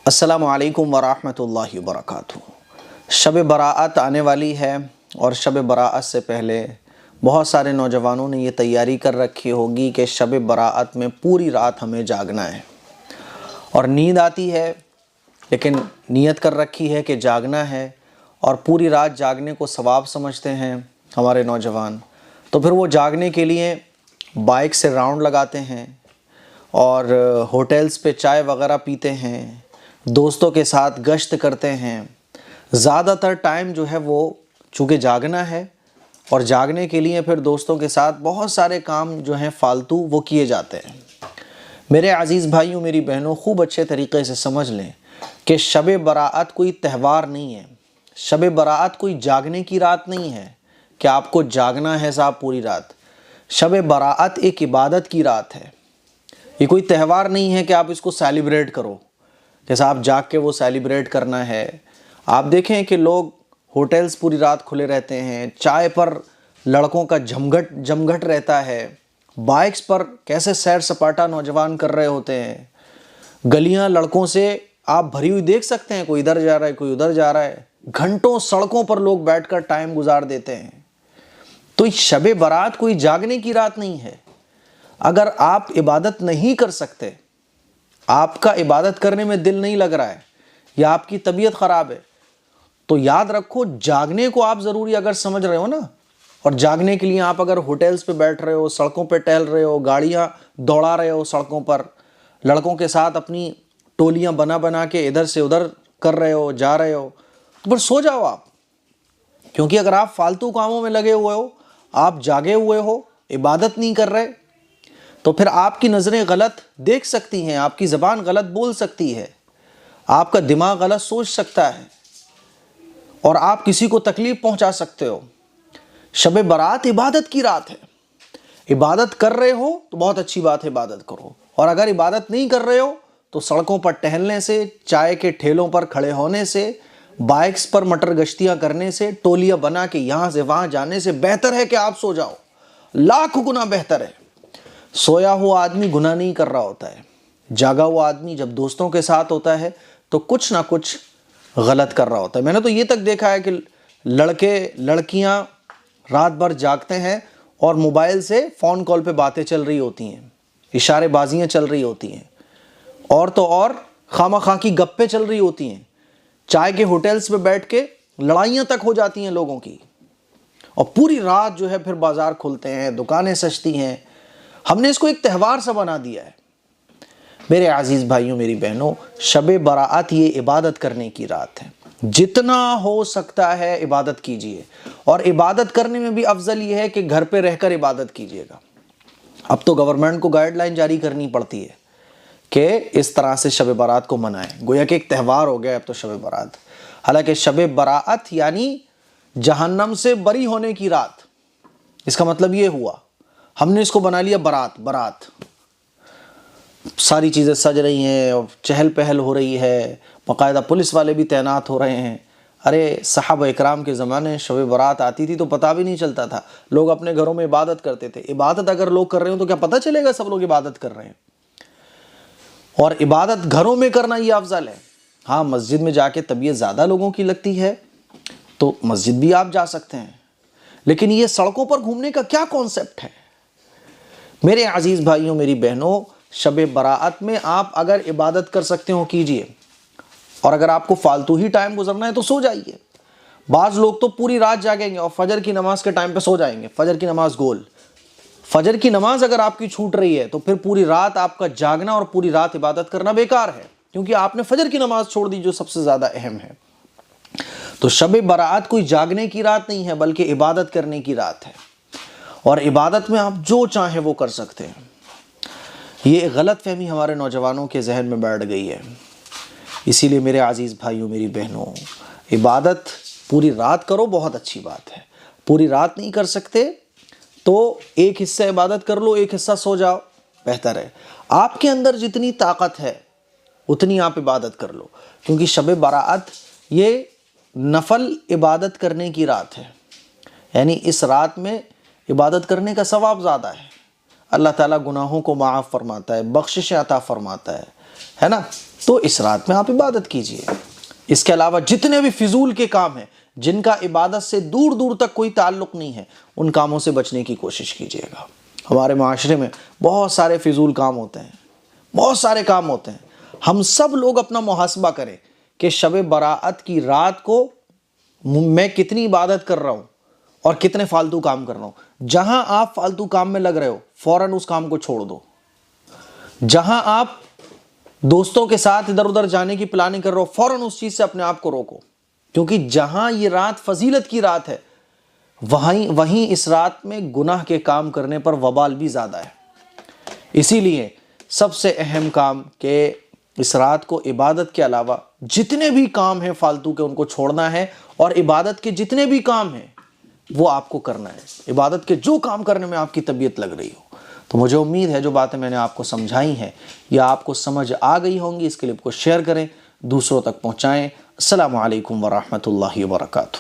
अस्सलामु अलैकुम वरहमतुल्लाहि वबरकातुहू। शब बराअत आने वाली है और शब बराअत से पहले बहुत सारे नौजवानों ने ये तैयारी कर रखी होगी कि शब बराअत में पूरी रात हमें जागना है और नींद आती है, लेकिन नीयत कर रखी है कि जागना है और पूरी रात जागने को सवाब समझते हैं हमारे नौजवान। तो फिर वो जागने के लिए बाइक से राउंड लगाते हैं और होटल्स पे चाय वगैरह पीते हैं, दोस्तों के साथ गश्त करते हैं। ज़्यादातर टाइम जो है वो चूँकि जागना है और जागने के लिए फिर दोस्तों के साथ बहुत सारे काम जो हैं फालतू वो किए जाते हैं। मेरे अज़ीज़ भाइयों, मेरी बहनों, खूब अच्छे तरीक़े से समझ लें कि शब बराअत कोई त्यौहार नहीं है। शब बराअत कोई जागने की रात नहीं है कि आपको जागना है साहब पूरी रात। शब बराअत एक इबादत की रात है। ये कोई त्यौहार नहीं है कि आप इसको सेलिब्रेट करो, जैसा आप जाग के वो सेलिब्रेट करना है। आप देखें कि लोग होटल्स पूरी रात खुले रहते हैं, चाय पर लड़कों का जमघट रहता है, बाइक्स पर कैसे सैर सपाटा नौजवान कर रहे होते हैं, गलियां लड़कों से आप भरी हुई देख सकते हैं, कोई इधर जा रहा है कोई उधर जा रहा है, घंटों सड़कों पर लोग बैठकर टाइम गुजार देते हैं। तो शब बारात कोई जागने की रात नहीं है। अगर आप इबादत नहीं कर सकते, आपका इबादत करने में दिल नहीं लग रहा है या आपकी तबीयत ख़राब है, तो याद रखो जागने को आप ज़रूरी अगर समझ रहे हो ना, और जागने के लिए आप अगर होटल्स पे बैठ रहे हो, सड़कों पे टहल रहे हो, गाड़ियाँ दौड़ा रहे हो सड़कों पर, लड़कों के साथ अपनी टोलियाँ बना बना के इधर से उधर कर रहे हो, जा रहे हो, तो फिर सो जाओ आप। क्योंकि अगर आप फालतू कामों में लगे हुए हो, आप जागे हुए हो, इबादत नहीं कर रहे, तो फिर आपकी नज़रें गलत देख सकती हैं, आपकी ज़बान गलत बोल सकती है, आपका दिमाग गलत सोच सकता है और आप किसी को तकलीफ़ पहुंचा सकते हो। शब बारात इबादत की रात है। इबादत कर रहे हो तो बहुत अच्छी बात है, इबादत करो। और अगर इबादत नहीं कर रहे हो तो सड़कों पर टहलने से, चाय के ठेलों पर खड़े होने से, बाइक्स पर मटर गश्तियाँ करने से, टोलियाँ बना के यहाँ से वहाँ जाने से बेहतर है कि आप सो जाओ। लाख गुना बेहतर है। सोया हुआ आदमी गुनाह नहीं कर रहा होता है। जागा हुआ आदमी जब दोस्तों के साथ होता है तो कुछ ना कुछ गलत कर रहा होता है। मैंने तो ये तक देखा है कि लड़के लड़कियां रात भर जागते हैं और मोबाइल से फ़ोन कॉल पे बातें चल रही होती हैं, इशारेबाजियाँ चल रही होती हैं, और तो और खामा-खा की गप्पे चल रही होती हैं। चाय के होटल्स पे बैठ के लड़ाइयाँ तक हो जाती हैं लोगों की, और पूरी रात जो है फिर बाज़ार खुलते हैं, दुकानें सजती हैं। हमने इसको एक त्यौहार सा बना दिया है। मेरे अजीज़ भाइयों, मेरी बहनों, शब बराअत ये इबादत करने की रात है। जितना हो सकता है इबादत कीजिए, और इबादत करने में भी अफजल ये है कि घर पे रहकर इबादत कीजिएगा। अब तो गवर्नमेंट को गाइडलाइन जारी करनी पड़ती है कि इस तरह से शब बरात को मनाएं, गोया कि एक त्यौहार हो गया अब तो शब बरात। हालांकि शब बराअत यानी जहन्नम से बरी होने की रात, इसका मतलब ये हुआ। हमने इसको बना लिया बारात। बारात सारी चीज़ें सज रही हैं और चहल पहल हो रही है, बाकायदा पुलिस वाले भी तैनात हो रहे हैं। अरे सहाबा इकराम के ज़माने शब बारात आती थी तो पता भी नहीं चलता था, लोग अपने घरों में इबादत करते थे। इबादत अगर लोग कर रहे हो तो क्या पता चलेगा सब लोग इबादत कर रहे हैं? और इबादत घरों में करना ये अफजल है। हाँ, मस्जिद में जाके तबीयत ज़्यादा लोगों की लगती है तो मस्जिद भी आप जा सकते हैं, लेकिन ये सड़कों पर घूमने का क्या कॉन्सेप्ट है? मेरे अजीज़ भाइयों, मेरी बहनों, शब बराअत में आप अगर इबादत कर सकते हो कीजिए, और अगर आपको फालतू ही टाइम गुजरना है तो सो जाइए। बाज़ लोग तो पूरी रात जागेंगे और फजर की नमाज के टाइम पे सो जाएंगे। फजर की नमाज गोल, फजर की नमाज अगर आपकी छूट रही है तो फिर पूरी रात आपका जागना और पूरी रात इबादत करना बेकार है, क्योंकि आपने फजर की नमाज छोड़ दी जो सबसे ज़्यादा अहम है। तो शब बराअत कोई जागने की रात नहीं है, बल्कि इबादत करने की रात है, और इबादत में आप जो चाहें वो कर सकते हैं। ये गलत फहमी हमारे नौजवानों के जहन में बैठ गई है। इसीलिए मेरे अजीज़ भाइयों, मेरी बहनों, इबादत पूरी रात करो, बहुत अच्छी बात है। पूरी रात नहीं कर सकते तो एक हिस्सा इबादत कर लो, एक हिस्सा सो जाओ, बेहतर है। आपके अंदर जितनी ताकत है उतनी आप इबादत कर लो, क्योंकि शब बराअत ये नफल इबादत करने की रात है। यानी इस रात में इबादत करने का सवाब ज़्यादा है। अल्लाह ताला गुनाहों को माफ़ फरमाता है, बख्शिश अता फरमाता है ना। तो इस रात में आप इबादत कीजिए। इसके अलावा जितने भी फिजूल के काम हैं, जिनका इबादत से दूर दूर तक कोई ताल्लुक नहीं है, उन कामों से बचने की कोशिश कीजिएगा। हमारे माशरे में बहुत सारे फिजूल काम होते हैं, बहुत सारे काम होते हैं। हम सब लोग अपना मुहासबा करें कि शब बराअत की रात को मैं कितनी इबादत कर रहा हूँ और कितने फालतू काम कर रहा हूँ। जहां आप फालतू काम में लग रहे हो, फौरन उस काम को छोड़ दो। जहां आप दोस्तों के साथ इधर उधर जाने की प्लानिंग कर रहे हो, फौरन उस चीज से अपने आप को रोको, क्योंकि जहां ये रात फजीलत की रात है, वहीं इस रात में गुनाह के काम करने पर वबाल भी ज्यादा है। इसीलिए सबसे अहम काम कि इस रात को इबादत के अलावा जितने भी काम हैं फालतू के, उनको छोड़ना है और इबादत के जितने भी काम हैं वो आपको करना है। इबादत के जो काम करने में आपकी तबीयत लग रही हो। तो मुझे उम्मीद है जो बातें मैंने आपको समझाई हैं या आपको समझ आ गई होंगी। इस क्लिप को शेयर करें, दूसरों तक पहुंचाएं। अस्सलामु अलैकुम वरहमतुल्लाहि वबरकातुहू।